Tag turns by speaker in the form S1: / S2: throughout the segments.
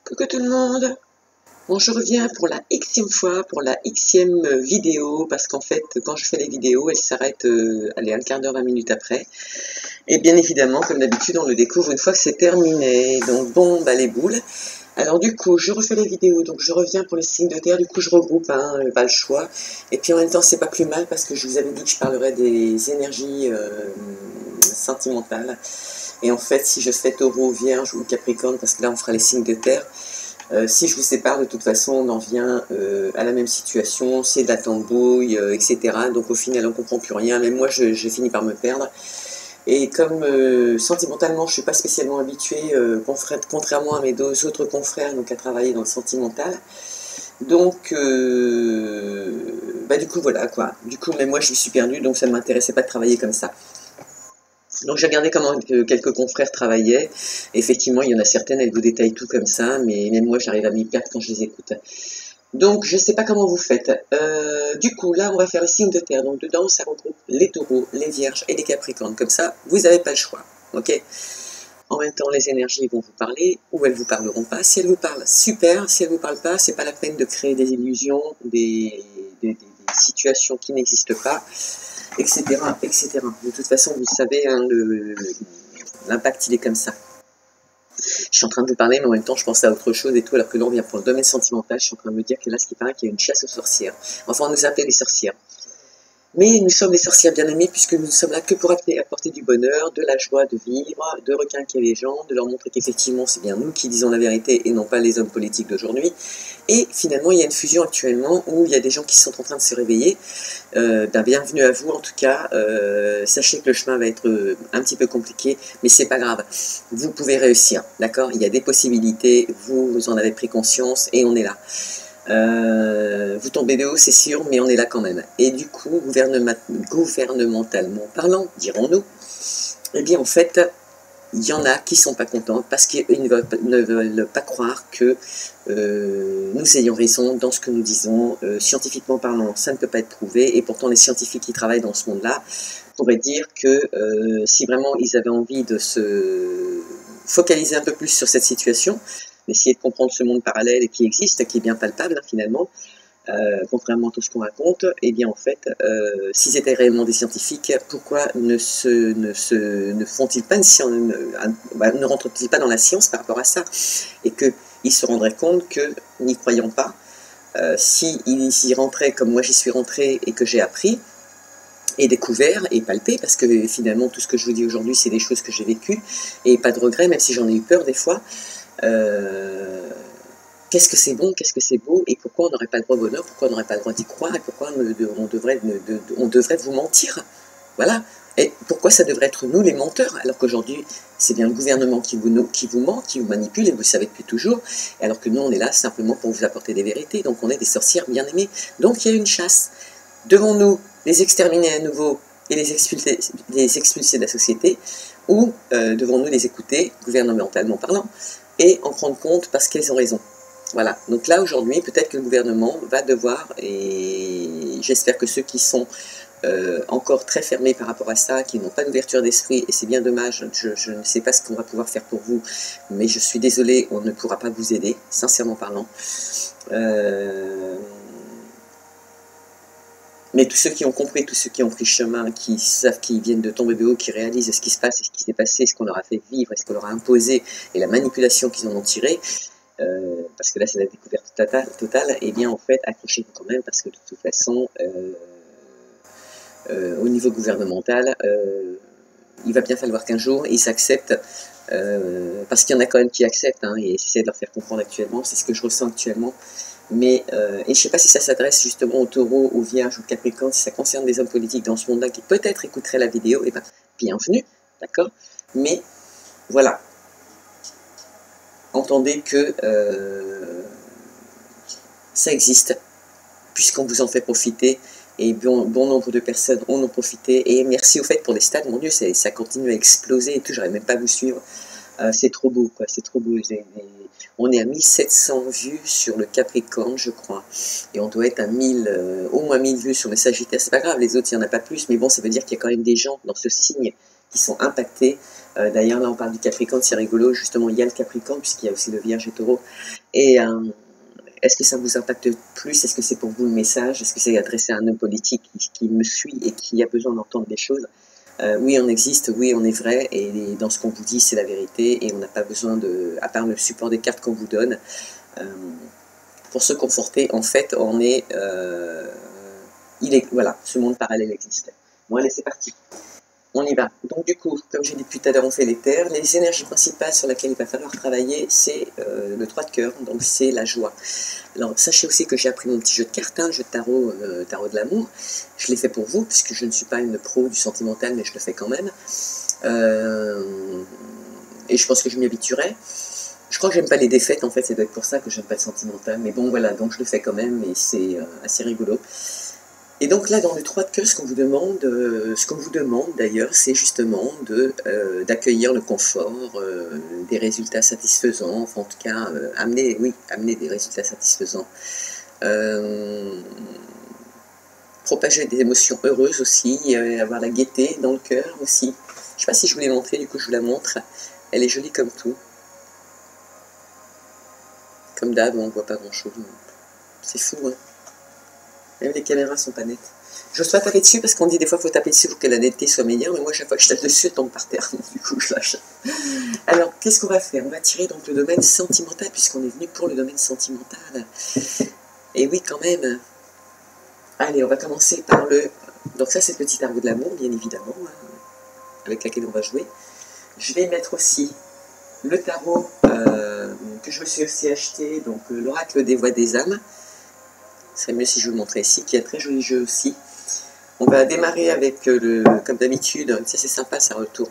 S1: Coucou tout le monde. Bon, je reviens pour la xème fois, pour la xème vidéo, parce qu'en fait, quand je fais les vidéos, elles s'arrêtent, allez, un quart d'heure, 20 minutes après. Et bien évidemment, comme d'habitude, on le découvre une fois que c'est terminé. Donc bon, bah les boules. Alors du coup, je refais les vidéos, donc je reviens pour les signes de terre, du coup je regroupe, hein, pas le choix. Et puis en même temps, c'est pas plus mal, parce que je vous avais dit que je parlerais des énergies sentimentales. Et en fait, si je fais Taureau, Vierge ou Capricorne, parce que là on fera les signes de terre, si je vous sépare, de toute façon, on en vient à la même situation, c'est de la tambouille, etc. Donc au final, on ne comprend plus rien. Même moi, je finis par me perdre. Et comme sentimentalement, je ne suis pas spécialement habituée, contrairement à mes deux autres confrères, donc à travailler dans le sentimental. Donc, bah du coup, voilà quoi. Du coup, même moi, je me suis perdue, donc ça ne m'intéressait pas de travailler comme ça. Donc j'ai regardé comment quelques confrères travaillaient. Effectivement, il y en a certaines, elles vous détaillent tout comme ça, mais même moi, j'arrive à m'y perdre quand je les écoute. Donc je ne sais pas comment vous faites. Du coup, là, on va faire les signes de terre. Donc dedans, ça regroupe les taureaux, les vierges et les capricornes. Comme ça, vous n'avez pas le choix. Ok. En même temps, les énergies vont vous parler ou elles ne vous parleront pas. Si elles vous parlent, super. Si elles ne vous parlent pas, c'est pas la peine de créer des illusions, des situations qui n'existent pas, etc., etc. De toute façon, vous savez, hein, l'impact, il est comme ça. Je suis en train de vous parler, mais en même temps, je pense à autre chose et tout, alors que là, on vient pour le domaine sentimental. Je suis en train de me dire que là, ce qui paraît qu'il y a une chasse aux sorcières. Enfin, on nous appelle les sorcières. Mais nous sommes des sorcières bien-aimées, puisque nous ne sommes là que pour apporter du bonheur, de la joie de vivre, de requinquer les gens, de leur montrer qu'effectivement, c'est bien nous qui disons la vérité et non pas les hommes politiques d'aujourd'hui. Et finalement, il y a une fusion actuellement où il y a des gens qui sont en train de se réveiller. Bienvenue à vous en tout cas. Sachez que le chemin va être un petit peu compliqué, mais c'est pas grave. Vous pouvez réussir, d'accord? Il y a des possibilités, vous en avez pris conscience et on est là. Vous tombez de haut, c'est sûr, mais on est là quand même. Et du coup, gouvernementalement parlant, dirons-nous, eh bien en fait, il y en a qui ne sont pas contents parce qu'ils ne veulent pas croire que nous ayons raison dans ce que nous disons. Scientifiquement parlant, ça ne peut pas être prouvé, et pourtant les scientifiques qui travaillent dans ce monde-là pourraient dire que si vraiment ils avaient envie de se focaliser un peu plus sur cette situation, d'essayer de comprendre ce monde parallèle et qui existe, qui est bien palpable hein, finalement, contrairement à tout ce qu'on raconte, et bien en fait, s'ils étaient réellement des scientifiques, pourquoi ne font-ils pas ne rentrent-ils pas dans la science par rapport à ça, et qu'ils se rendraient compte que, n'y croyant pas, s'ils y rentraient comme moi j'y suis rentré et que j'ai appris, et découvert et palpé, parce que finalement tout ce que je vous dis aujourd'hui c'est des choses que j'ai vécues, et pas de regrets, même si j'en ai eu peur des fois. Qu'est-ce que c'est bon, qu'est-ce que c'est beau, et pourquoi on n'aurait pas le droit au bonheur, pourquoi on n'aurait pas le droit d'y croire, et pourquoi on devrait vous mentir, voilà, et pourquoi ça devrait être nous les menteurs, alors qu'aujourd'hui c'est bien le gouvernement qui vous ment, qui vous manipule, et vous le savez depuis toujours, alors que nous on est là simplement pour vous apporter des vérités, donc on est des sorcières bien aimées, donc il y a une chasse. Devons-nous les exterminer à nouveau et les expulser de la société, ou devons-nous les écouter, gouvernementalement parlant, et en prendre compte parce qu'elles ont raison. Voilà, donc là aujourd'hui, peut-être que le gouvernement va devoir, et j'espère que ceux qui sont encore très fermés par rapport à ça, qui n'ont pas d'ouverture d'esprit, et c'est bien dommage, je ne sais pas ce qu'on va pouvoir faire pour vous, mais je suis désolée, on ne pourra pas vous aider, sincèrement parlant. Mais tous ceux qui ont compris, tous ceux qui ont pris chemin, qui savent qu'ils viennent de tomber de haut, qui réalisent ce qui se passe, et ce qui s'est passé, ce qu'on leur a fait vivre, et ce qu'on leur a imposé, et la manipulation qu'ils en ont tiré, parce que là c'est la découverte totale, et bien en fait accrochez-vous quand même, parce que de toute façon, au niveau gouvernemental, il va bien falloir qu'un jour ils s'acceptent, parce qu'il y en a quand même qui acceptent, hein, et j'essaie de leur faire comprendre actuellement, c'est ce que je ressens actuellement. Mais, et je ne sais pas si ça s'adresse justement aux taureaux, aux vierges, aux capricornes, si ça concerne des hommes politiques dans ce monde-là qui peut-être écouteraient la vidéo, et ben bienvenue, d'accord? Mais voilà, entendez que ça existe, puisqu'on vous en fait profiter, et bon nombre de personnes en ont profité, et merci au fait pour les stats, mon Dieu, ça continue à exploser et tout, j'arrive même pas à vous suivre. C'est trop beau, quoi, c'est trop beau. On est à 1700 vues sur le Capricorne, je crois, et on doit être à 1000, au moins 1000 vues sur le Sagittaire. C'est pas grave, les autres, il n'y en a pas plus, mais bon, ça veut dire qu'il y a quand même des gens dans ce signe qui sont impactés. D'ailleurs, là, on parle du Capricorne, c'est rigolo. Justement, il y a le Capricorne, puisqu'il y a aussi le Vierge et Taureau. Et est-ce que ça vous impacte plus? Est-ce que c'est pour vous le message? Est-ce que c'est adressé à un homme politique qui me suit et qui a besoin d'entendre des choses? Oui, on existe, oui, on est vrai, et dans ce qu'on vous dit, c'est la vérité, et on n'a pas besoin de, à part le support des cartes qu'on vous donne, pour se conforter, en fait, on est, voilà, ce monde parallèle existe. Bon, allez, c'est parti. On y va. Donc du coup, comme j'ai dit depuis tout à l'heure, on fait les terres. Les énergies principales sur lesquelles il va falloir travailler, c'est le 3 de cœur, donc c'est la joie. Alors sachez aussi que j'ai appris mon petit jeu de cartes, le jeu de tarot, tarot de l'amour. Je l'ai fait pour vous, puisque je ne suis pas une pro du sentimental, mais je le fais quand même. Et je pense que je m'y habituerai. Je crois que j'aime pas les défaites, en fait, c'est peut-être pour ça que j'aime pas le sentimental. Mais bon, voilà, donc je le fais quand même, et c'est assez rigolo. Et donc là, dans le 3 de cœur, ce qu'on vous demande d'ailleurs, c'est justement d'accueillir le confort, des résultats satisfaisants, enfin en tout cas, amener des résultats satisfaisants. Propager des émotions heureuses aussi, avoir la gaieté dans le cœur aussi. Je sais pas si je vous l'ai montré, du coup je vous la montre. Elle est jolie comme tout. Comme d'hab, on voit pas grand chose. C'est fou, hein. Même les caméras sont pas nettes. J'ose pas taper dessus parce qu'on dit des fois qu'il faut taper dessus pour que la netteté soit meilleure, mais moi chaque fois que je tape dessus, elle tombe par terre. Du coup, je lâche. Alors, qu'est-ce qu'on va faire? On va tirer donc le domaine sentimental, puisqu'on est venu pour le domaine sentimental. Et oui, quand même. Allez, on va commencer par le... Donc ça, c'est le petit tarot de l'amour, bien évidemment, avec lequel on va jouer. Je vais mettre aussi le tarot que je me suis aussi acheté, donc l'oracle des voix des âmes. Ce serait mieux si je vous le montrais ici, qui est un très joli jeu aussi. On va démarrer avec, comme d'habitude, ça c'est sympa, ça retour,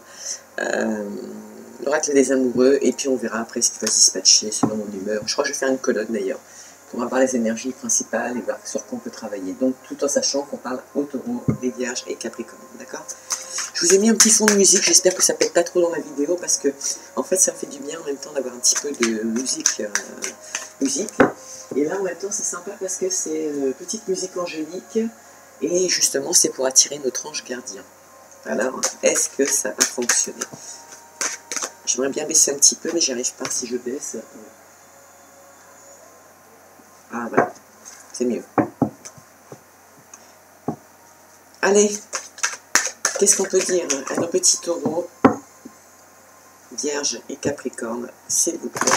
S1: l'oracle des amoureux, et puis on verra après ce qui va se dispatcher selon mon humeur. Je crois que je vais faire une colonne d'ailleurs, pour avoir les énergies principales et voir sur quoi on peut travailler. Donc tout en sachant qu'on parle au Taureau, des Vierges et Capricorne, d'accord? Je vous ai mis un petit fond de musique, j'espère que ça pète pas trop dans la vidéo, parce que en fait ça me fait du bien en même temps d'avoir un petit peu de musique. Et là, en même temps, c'est sympa parce que c'est petite musique angélique. Et justement, c'est pour attirer notre ange gardien. Alors, est-ce que ça va fonctionner? J'aimerais bien baisser un petit peu, mais j'y arrive pas si je baisse. Ah, voilà. C'est mieux. Allez. Qu'est-ce qu'on peut dire à nos petits taureaux, Vierge et Capricorne, s'il vous plaît?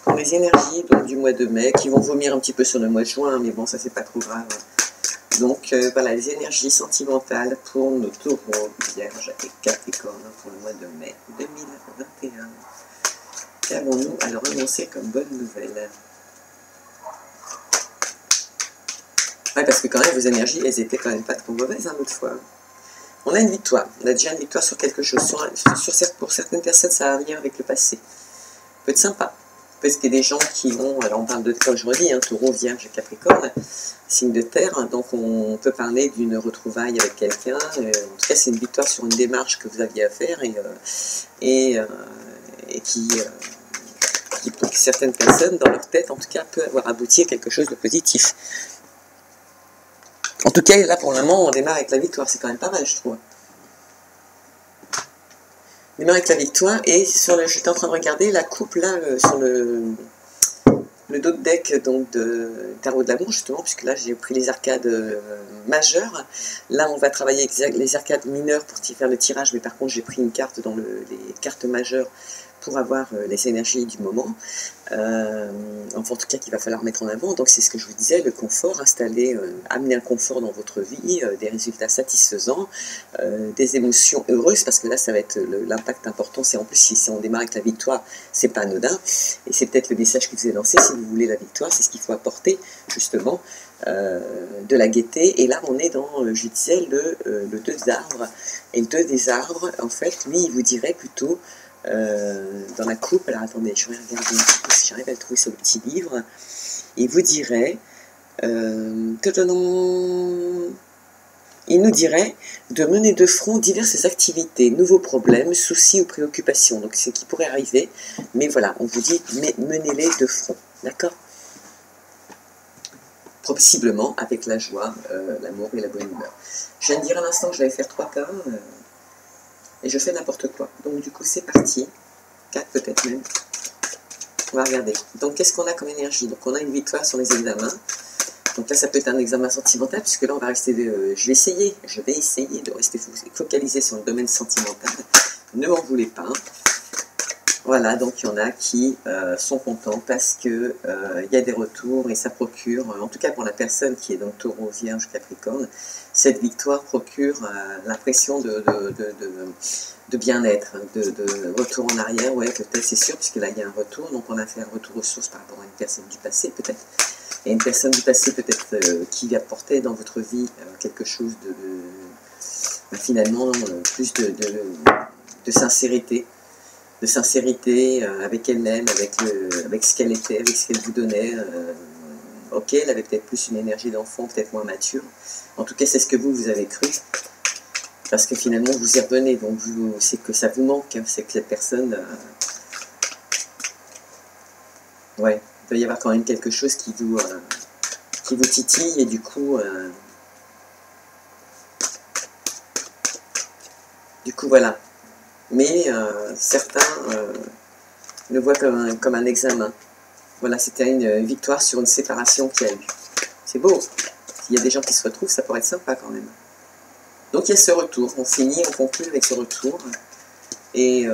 S1: Pour les énergies donc, du mois de mai, qui vont vomir un petit peu sur le mois de juin, mais bon, ça c'est pas trop grave. Donc voilà, les énergies sentimentales pour nos taureaux, Vierge et Capricorne pour le mois de mai 2021. Qu'avons-nous alors annoncé comme bonne nouvelle? Ouais, parce que quand même, vos énergies, elles étaient quand même pas trop mauvaises l'autre fois. On a une victoire, on a déjà une victoire sur quelque chose. Pour certaines personnes, ça a un lien avec le passé. Ça peut être sympa. Parce qu'il y a des gens qui ont, alors on parle de, comme je redis, Taureau, Vierge et Capricorne, signe de terre, donc on peut parler d'une retrouvaille avec quelqu'un. En tout cas, c'est une victoire sur une démarche que vous aviez à faire et qui, pour certaines personnes, dans leur tête, en tout cas, peut avoir abouti à quelque chose de positif. En tout cas, là, pour le moment, on démarre avec la victoire. C'est quand même pas mal, je trouve. On démarre avec la victoire. Et j'étais en train de regarder la coupe, là, sur le dos de deck donc, de Tarot de l'amour, justement, puisque là, j'ai pris les arcades majeures. Là, on va travailler avec les arcades mineures pour faire le tirage. Mais par contre, j'ai pris une carte dans les cartes majeures pour avoir les énergies du moment, enfin en tout cas qu'il va falloir mettre en avant. Donc c'est ce que je vous disais, le confort, amener un confort dans votre vie, des résultats satisfaisants, des émotions heureuses, parce que là ça va être l'impact important. C'est en plus si on démarre avec la victoire, c'est pas anodin, et c'est peut-être le message que vous avez lancé. Si vous voulez la victoire, c'est ce qu'il faut apporter justement, de la gaieté. Et là on est dans, je disais, le 2 des arbres, et le 2 des arbres, en fait, lui il vous dirait plutôt dans la coupe, alors attendez, je vais regarder un petit peu si j'arrive à le trouver sur le petit livre, il vous dirait, il nous dirait de mener de front diverses activités, nouveaux problèmes, soucis ou préoccupations, donc c'est ce qui pourrait arriver, mais voilà, on vous dit, menez-les de front, d'accord? Possiblement avec la joie, l'amour et la bonne humeur. Je viens de dire à l'instant que je vais faire 3 cas, et je fais n'importe quoi. Donc du coup, c'est parti. 4 peut-être même. On va regarder. Donc, qu'est-ce qu'on a comme énergie? Donc, on a une victoire sur les examens. Donc là, ça peut être un examen sentimental, puisque là, on va rester... je vais essayer de rester focalisé sur le domaine sentimental. Ne m'en voulez pas. Voilà, donc il y en a qui sont contents parce que il y a des retours et ça procure, en tout cas pour la personne qui est donc Taureau, Vierge, Capricorne, cette victoire procure l'impression de bien-être, de retour en arrière, ouais peut-être c'est sûr, puisque là il y a un retour, donc on a fait un retour aux sources par rapport à une personne du passé peut-être, et une personne du passé peut-être qui apportait dans votre vie quelque chose finalement plus de sincérité, avec elle-même, avec ce qu'elle était, avec ce qu'elle vous donnait. Ok, elle avait peut-être plus une énergie d'enfant, peut-être moins mature. En tout cas, c'est ce que vous avez cru. Parce que finalement, vous y revenez. Donc, c'est que ça vous manque. Hein, c'est que cette personne... ouais, il doit y avoir quand même quelque chose qui vous titille. Et du coup, voilà. Mais certains le voient comme un examen. Voilà, c'était une victoire sur une séparation qu'il y a eu. C'est beau. S'il y a des gens qui se retrouvent, ça pourrait être sympa quand même. Donc il y a ce retour. On finit, on conclut avec ce retour. Et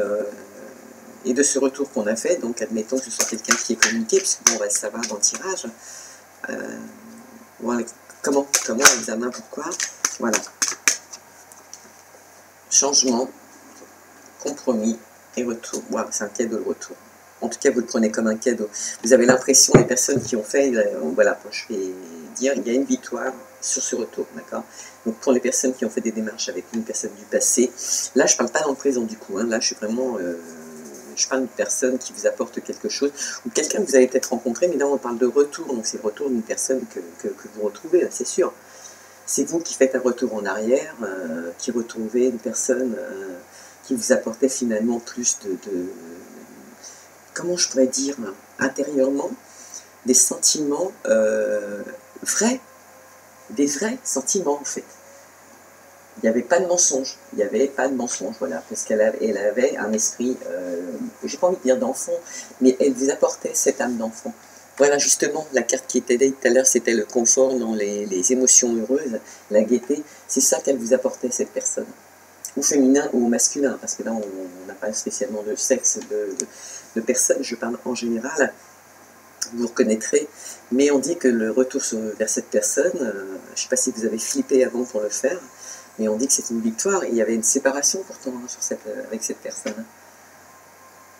S1: de ce retour qu'on a fait, donc admettons que ce soit quelqu'un qui est communiqué, puisque bon, on va le savoir dans le tirage. Voilà, comment l'examen, pourquoi. Voilà. Changement, compromis et retour. Voilà, c'est un cadeau, le retour. En tout cas, vous le prenez comme un cadeau. Vous avez l'impression, les personnes qui ont fait, voilà, je vais dire, il y a une victoire sur ce retour, d'accord? Donc, pour les personnes qui ont fait des démarches avec une personne du passé, là, je ne parle pas dans le présent du coup, hein, là, je suis vraiment, je parle d'une personne qui vous apporte quelque chose, ou quelqu'un que vous avez peut-être rencontré, mais là, on parle de retour, donc c'est le retour d'une personne que vous retrouvez, là, c'est sûr. C'est vous qui faites un retour en arrière, qui retrouvez une personne qui vous apportait finalement plus comment je pourrais dire, intérieurement, des sentiments vrais, des vrais sentiments en fait. Il n'y avait pas de mensonge, voilà, parce qu'elle avait un esprit, j'ai pas envie de dire d'enfant, mais elle vous apportait cette âme d'enfant. Voilà, justement, la carte qui était dite tout à l'heure, c'était le confort dans les émotions heureuses, la gaieté, c'est ça qu'elle vous apportait, cette personne. Ou féminin ou masculin, parce que là, on n'a pas spécialement de sexe de personne, je parle en général, vous reconnaîtrez, mais on dit que le retour vers cette personne, je ne sais pas si vous avez flippé avant pour le faire, mais on dit que c'est une victoire, et il y avait une séparation pourtant avec cette personne.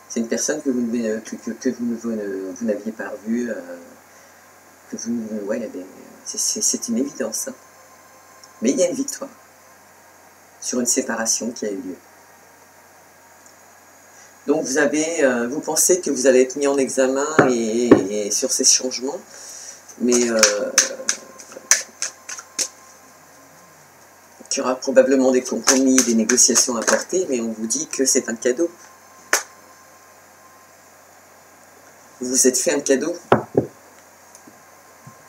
S1: C'est une personne que vous n'aviez pas revue, ouais, c'est une évidence. Hein. Mais il y a une victoire sur une séparation qui a eu lieu. Donc vous pensez que vous allez être mis en examen et sur ces changements, mais qu'il y aura probablement des compromis, des négociations à porter, mais on vous dit que c'est un cadeau. Vous vous êtes fait un cadeau,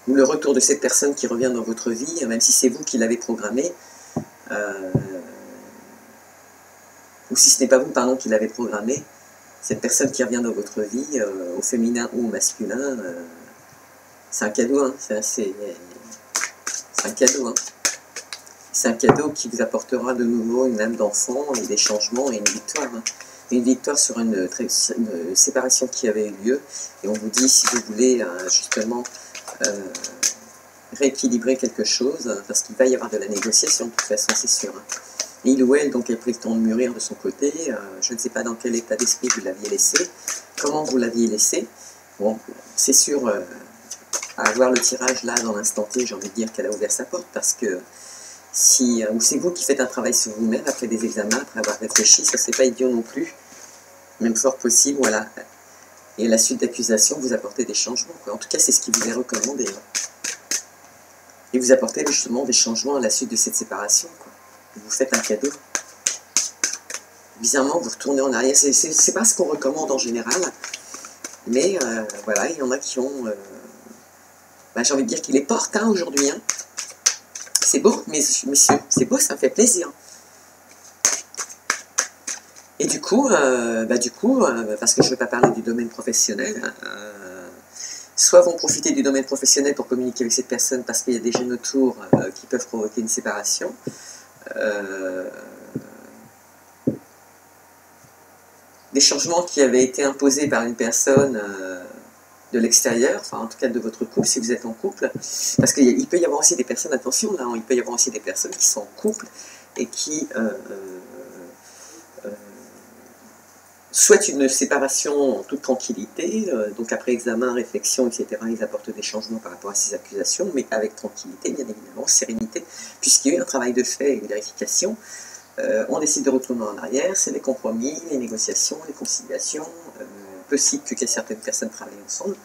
S1: ou le retour de cette personne qui revient dans votre vie, même si c'est vous qui l'avez programmé, ou si ce n'est pas vous, pardon, qui l'avez programmé, cette personne qui revient dans votre vie, au féminin ou au masculin, c'est un cadeau, hein, c'est un cadeau, hein. C'est un cadeau qui vous apportera de nouveau une âme d'enfant et des changements et une victoire. Hein. Une victoire sur une séparation qui avait eu lieu. Et on vous dit, si vous voulez justement rééquilibrer quelque chose, parce qu'il va y avoir de la négociation, de toute façon, c'est sûr. Hein. Il ou elle, donc, a pris le temps de mûrir de son côté. Je ne sais pas dans quel état d'esprit vous l'aviez laissé, comment vous l'aviez laissé. Bon, c'est sûr, à avoir le tirage là, dans l'instant T, j'ai envie de dire qu'elle a ouvert sa porte, parce que ou c'est vous qui faites un travail sur vous-même après des examens, après avoir réfléchi, ça c'est pas idiot non plus, même fort possible, voilà. Et à la suite d'accusation, vous apportez des changements, quoi. En tout cas, c'est ce qui vous est recommandé. Et vous apportez justement des changements à la suite de cette séparation, quoi. Vous faites un cadeau. Bizarrement, vous retournez en arrière. C'est pas ce qu'on recommande en général, mais voilà, il y en a qui ont... j'ai envie de dire qu'il les porte hein, aujourd'hui, hein. C'est beau, messieurs, c'est beau, ça me fait plaisir. Et parce que je ne vais pas parler du domaine professionnel, soit vont profiter du domaine professionnel pour communiquer avec cette personne parce qu'il y a des gènes autour qui peuvent provoquer une séparation. Des changements qui avaient été imposés par une personne de l'extérieur, enfin en tout cas de votre couple, si vous êtes en couple, parce qu'il peut y avoir aussi des personnes, attention là, il peut y avoir aussi des personnes qui sont en couple et qui souhaitent une séparation en toute tranquillité, donc après examen, réflexion, etc., ils apportent des changements par rapport à ces accusations, mais avec tranquillité, bien évidemment, sérénité, puisqu'il y a eu un travail de fait et une vérification. On décide de retourner en arrière, c'est les compromis, les négociations, les conciliations, possible que certaines personnes travaillent ensemble,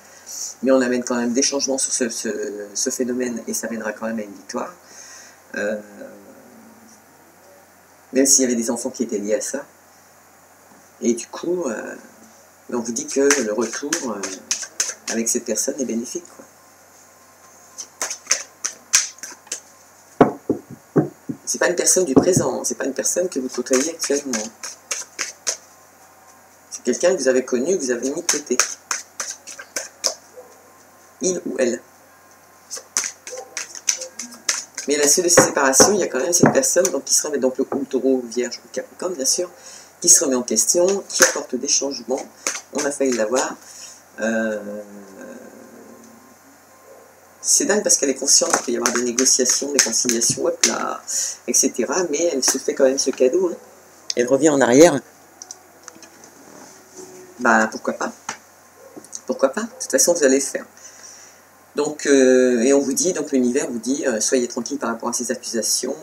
S1: mais on amène quand même des changements sur ce phénomène et ça mènera quand même à une victoire. Même s'il y avait des enfants qui étaient liés à ça. Et du coup, on vous dit que le retour avec cette personne est bénéfique, quoi. C'est pas une personne du présent, c'est pas une personne que vous côtoyez actuellement. C'est quelqu'un que vous avez connu, que vous avez mis de côté. Il ou elle. Mais à la suite de ces séparations, il y a quand même cette personne donc, qui se remet, donc le taureau, vierge ou capricorne, bien sûr, qui se remet en question, qui apporte des changements. On a failli l'avoir. C'est dingue parce qu'elle est consciente qu'il peut y avoir des négociations, des conciliations, hop là, etc. Mais elle se fait quand même ce cadeau. Hein. Elle revient en arrière. Bah pourquoi pas? Pourquoi pas? De toute façon, vous allez le faire. Donc, et on vous dit, donc l'univers vous dit, soyez tranquille par rapport à ces accusations.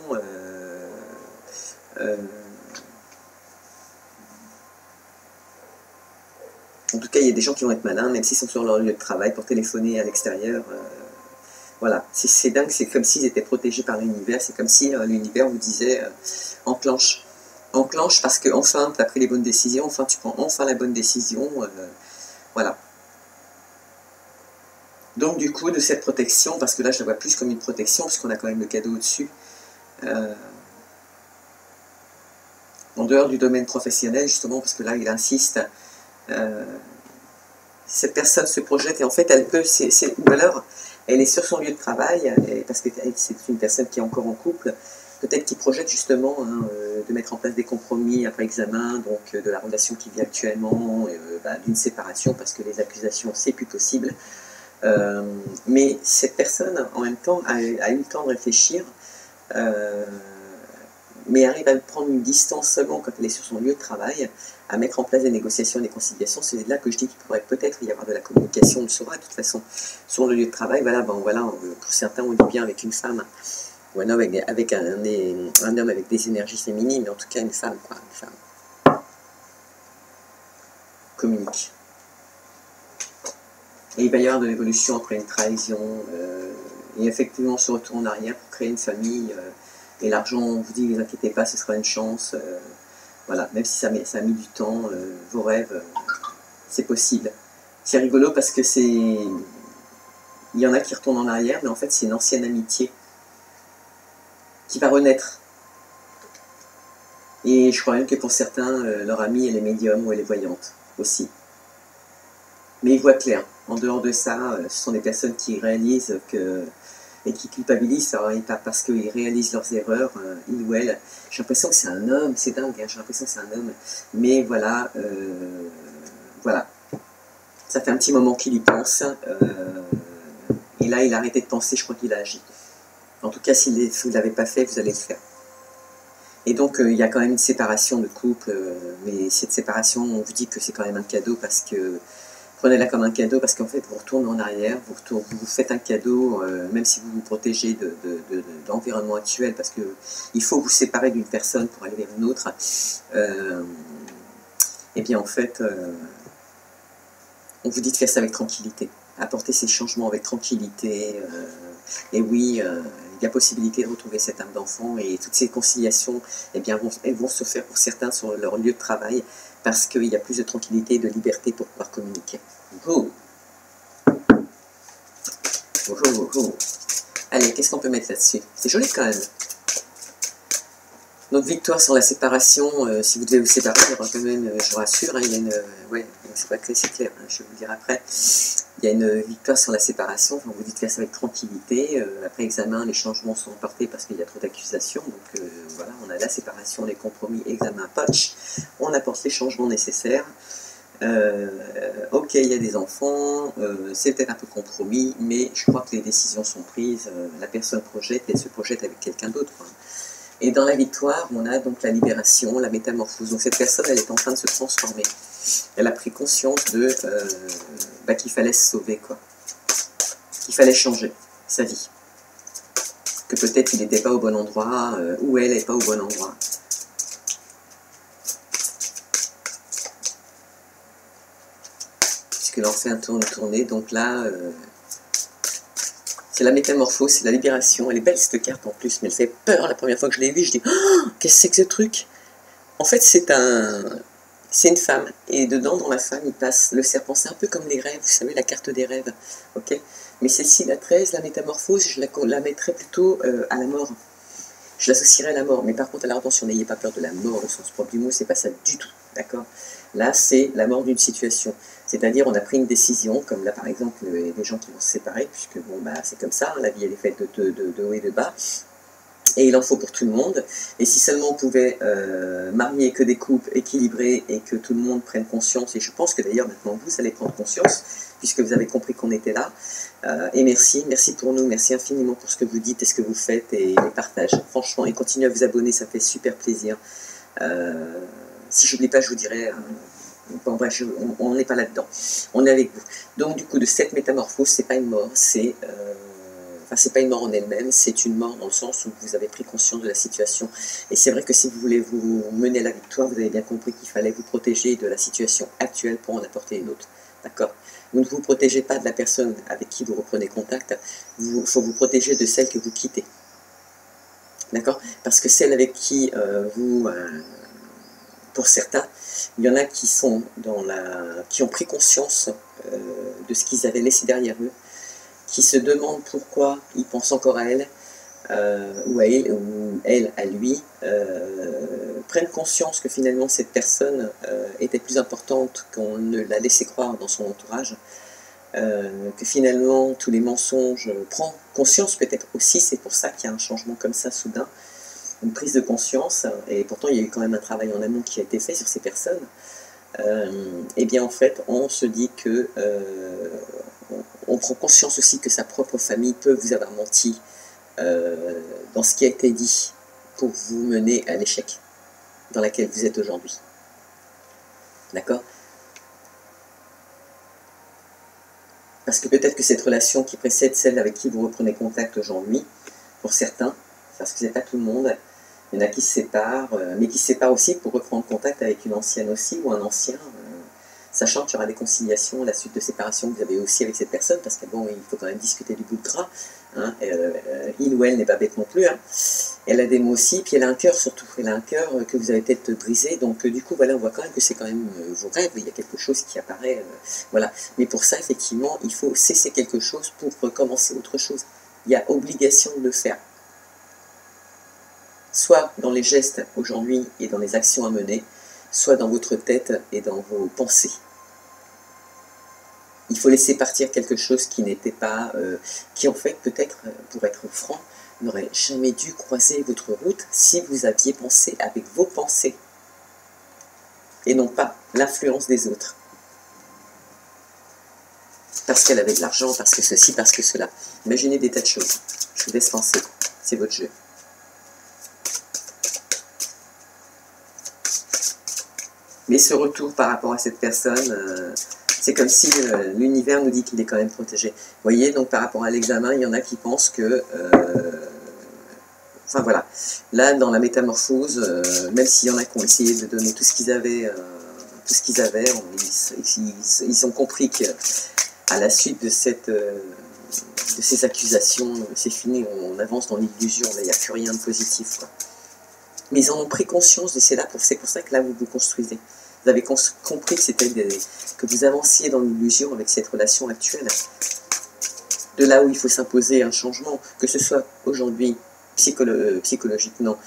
S1: En tout cas, il y a des gens qui vont être malins, même s'ils sont sur leur lieu de travail, pour téléphoner à l'extérieur. Voilà, c'est dingue, c'est comme s'ils étaient protégés par l'univers, c'est comme si l'univers vous disait enclenche. Enclenche parce que enfin tu as pris les bonnes décisions, enfin tu prends enfin la bonne décision, voilà. Donc du coup, de cette protection, parce que là je la vois plus comme une protection, puisqu'on a quand même le cadeau au-dessus, en dehors du domaine professionnel, justement, parce que là il insiste, cette personne se projette et en fait elle peut, ou alors elle est sur son lieu de travail, parce que c'est une personne qui est encore en couple, peut-être qui projette justement de mettre en place des compromis après examen, donc de la relation qui vit actuellement, d'une séparation, parce que les accusations c'est plus possible. Mais cette personne en même temps a eu le temps de réfléchir, mais arrive à prendre une distance seulement quand elle est sur son lieu de travail, à mettre en place des négociations, des conciliations. C'est là que je dis qu'il pourrait peut-être y avoir de la communication, on le saura de toute façon. Sur le lieu de travail, voilà, bon, voilà, pour certains on dit bien avec une femme, ou un homme avec un homme avec des énergies féminines, mais en tout cas une femme, quoi, une femme. Communique. Et il va y avoir de l'évolution après une trahison, et effectivement on se retourne en arrière pour créer une famille, et l'argent, on vous dit, ne vous inquiétez pas, ce sera une chance, voilà, même si ça a mis du temps, vos rêves, c'est possible. C'est rigolo parce que il y en a qui retournent en arrière, mais en fait c'est une ancienne amitié qui va renaître. Et je crois même que pour certains, leur amie, elle est médium ou elle est voyante aussi. Mais ils voient clair. En dehors de ça, ce sont des personnes qui réalisent et qui culpabilisent parce qu'ils réalisent leurs erreurs, il ou elle. J'ai l'impression que c'est un homme, c'est dingue, hein, j'ai l'impression que c'est un homme. Mais voilà, voilà. Ça fait un petit moment qu'il y pense. Et là, il a arrêté de penser, je crois qu'il a agi. En tout cas, si vous ne l'avez pas fait, vous allez le faire. Et donc, il y a quand même une séparation de couple, mais cette séparation, on vous dit que c'est quand même un cadeau parce que prenez-la comme un cadeau parce qu'en fait, vous retournez en arrière, vous faites un cadeau, même si vous vous protégez de l'environnement actuel, parce qu'il faut vous séparer d'une personne pour aller vers une autre. Et bien en fait, on vous dit de faire ça avec tranquillité, apporter ces changements avec tranquillité. Et oui, il y a possibilité de retrouver cette âme d'enfant et toutes ces conciliations, eh bien, elles vont se faire pour certains sur leur lieu de travail parce qu'il y a plus de tranquillité et de liberté pour pouvoir communiquer. Oh. Oh, oh, oh. Allez, qu'est-ce qu'on peut mettre là-dessus? C'est joli quand même. Donc victoire sur la séparation, si vous devez vous séparer, il y aura quand même, je vous rassure, hein, il y a une, ouais, c'est pas très c'est clair, hein, je vais vous le dire après, il y a une victoire sur la séparation, enfin, vous dites faire ça avec tranquillité, après examen, les changements sont emportés parce qu'il y a trop d'accusations, donc voilà, on a la séparation, les compromis, examen, patch, on apporte les changements nécessaires, ok, il y a des enfants, c'est peut-être un peu compromis, mais je crois que les décisions sont prises, la personne projette, elle se projette avec quelqu'un d'autre, hein. Et dans la victoire, on a donc la libération, la métamorphose. Donc cette personne, elle est en train de se transformer. Elle a pris conscience de qu'il fallait se sauver, quoi. Qu'il fallait changer sa vie. Que peut-être il n'était pas au bon endroit, ou elle n'est pas au bon endroit. Puisque l'on fait un tournée, donc là... c'est la métamorphose, c'est la libération. Elle est belle cette carte en plus, mais elle fait peur. La première fois que je l'ai vue, je dis oh, qu'est-ce que c'est que ce truc? En fait, c'est une femme. Et dedans, dans la femme, il passe le serpent. C'est un peu comme les rêves, vous savez, la carte des rêves. Ok. Mais celle-ci, la 13, la métamorphose, je la mettrais plutôt à la mort. Je l'associerais à la mort. Mais par contre, alors attention, n'ayez pas peur de la mort au sens propre du mot, c'est pas ça du tout. D'accord? Là, c'est la mort d'une situation. C'est-à-dire, on a pris une décision, comme là, par exemple, des gens qui vont se séparer, puisque, bon, bah, c'est comme ça, hein, la vie, elle est faite de haut et de bas, et il en faut pour tout le monde. Et si seulement on pouvait marier que des couples équilibrés et que tout le monde prenne conscience, et je pense que d'ailleurs, maintenant, vous allez prendre conscience, puisque vous avez compris qu'on était là, et merci pour nous, merci infiniment pour ce que vous dites et ce que vous faites, et les partages, franchement, et continuez à vous abonner, ça fait super plaisir. Si je n'oublie pas, je vous dirai... bon, bref, on n'est pas là-dedans. On est avec vous. Donc, du coup, de cette métamorphose, c'est pas une mort, c'est... enfin, c'est pas une mort en elle-même, c'est une mort dans le sens où vous avez pris conscience de la situation. Et c'est vrai que si vous voulez vous mener à la victoire, vous avez bien compris qu'il fallait vous protéger de la situation actuelle pour en apporter une autre. D'accord? Vous ne vous protégez pas de la personne avec qui vous reprenez contact, il faut vous protéger de celle que vous quittez. D'accord? Parce que celle avec qui pour certains, il y en a qui sont qui ont pris conscience de ce qu'ils avaient laissé derrière eux, qui se demandent pourquoi ils pensent encore à elle, ou elle à lui, prennent conscience que finalement cette personne était plus importante qu'on ne l'a laissé croire dans son entourage, que finalement tous les mensonges, prend conscience peut-être aussi, c'est pour ça qu'il y a un changement comme ça soudain, une prise de conscience, et pourtant il y a eu quand même un travail en amont qui a été fait sur ces personnes, et bien en fait on se dit que on prend conscience aussi que sa propre famille peut vous avoir menti dans ce qui a été dit pour vous mener à l'échec dans lequel vous êtes aujourd'hui. D'accord? Parce que peut-être que cette relation qui précède celle avec qui vous reprenez contact aujourd'hui, pour certains, parce que c'est pas tout le monde, il y en a qui se séparent, mais qui se séparent aussi pour reprendre contact avec une ancienne aussi, ou un ancien, sachant qu'il y aura des conciliations à la suite de séparation que vous avez aussi avec cette personne, parce que bon, il faut quand même discuter du bout de gras, hein, il ou elle n'est pas bête non plus, hein. Elle a des mots aussi, puis elle a un cœur surtout, elle a un cœur que vous avez peut-être brisé, donc du coup voilà, on voit quand même que c'est quand même vos rêves, il y a quelque chose qui apparaît, voilà, mais pour ça effectivement, il faut cesser quelque chose pour recommencer autre chose, il y a obligation de le faire, soit dans les gestes aujourd'hui et dans les actions à mener, soit dans votre tête et dans vos pensées. Il faut laisser partir quelque chose qui n'était pas, qui en fait peut-être, pour être franc, n'aurait jamais dû croiser votre route si vous aviez pensé avec vos pensées et non pas l'influence des autres. Parce qu'elle avait de l'argent, parce que ceci, parce que cela. Imaginez des tas de choses. Je vous laisse penser. C'est votre jeu. Mais ce retour par rapport à cette personne, c'est comme si l'univers nous dit qu'il est quand même protégé. Vous voyez, donc par rapport à l'examen, il y en a qui pensent que... enfin voilà, là dans la métamorphose, même s'il y en a qui ont essayé de donner tout ce qu'ils avaient, ils ont compris qu'à la suite de ces accusations, c'est fini, on avance dans l'illusion, il n'y a plus rien de positif, quoi. Mais ils en ont pris conscience, et c'est pour ça que là vous vous construisez. Vous avez compris que vous avanciez dans l'illusion avec cette relation actuelle. De là où il faut s'imposer un changement, que ce soit aujourd'hui psychologiquement,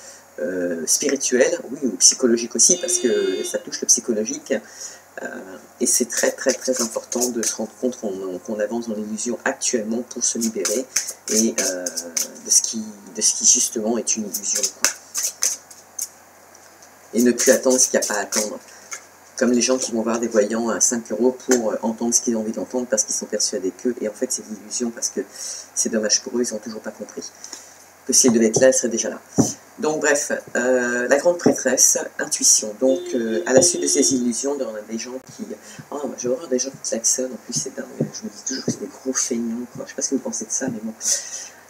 S1: spirituelle, oui, ou psychologique aussi, parce que ça touche le psychologique. Et c'est très très très important de se rendre compte qu'on avance dans l'illusion actuellement pour se libérer et de ce qui justement est une illusion, quoi. Et ne plus attendre ce qu'il n'y a pas à attendre. Comme les gens qui vont voir des voyants à 5 € pour entendre ce qu'ils ont envie d'entendre parce qu'ils sont persuadés qu'eux, et en fait c'est l'illusion parce que c'est dommage pour eux, ils n'ont toujours pas compris que s'ils devaient être là, ils seraient déjà là. Donc bref, la grande prêtresse, intuition. Donc à la suite de ces illusions, on a des gens qui... Oh, j'ai horreur des gens qui klaxonnent, en plus c'est dingue, je me dis toujours que c'est des gros feignants, quoi. Je sais pas ce que vous pensez de ça, mais bon.